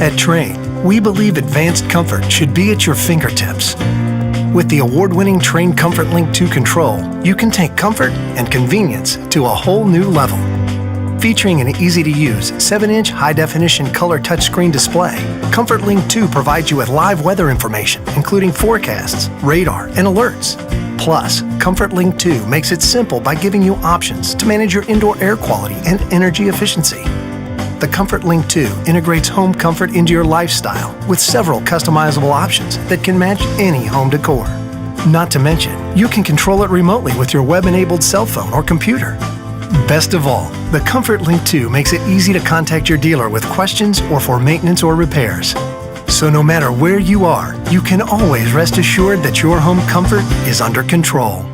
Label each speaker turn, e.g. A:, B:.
A: At Trane, we believe advanced comfort should be at your fingertips. With the award-winning Trane Comfort Link 2 control, you can take comfort and convenience to a whole new level. Featuring an easy-to-use 7-inch high-definition color touchscreen display, Comfort Link 2 provides you with live weather information, including forecasts, radar, and alerts. Plus, Comfort Link 2 makes it simple by giving you options to manage your indoor air quality and energy efficiency. The Comfort Link 2 integrates home comfort into your lifestyle with several customizable options that can match any home decor. Not to mention, you can control it remotely with your web-enabled cell phone or computer. Best of all, the Comfort Link 2 makes it easy to contact your dealer with questions or for maintenance or repairs. So no matter where you are, you can always rest assured that your home comfort is under control.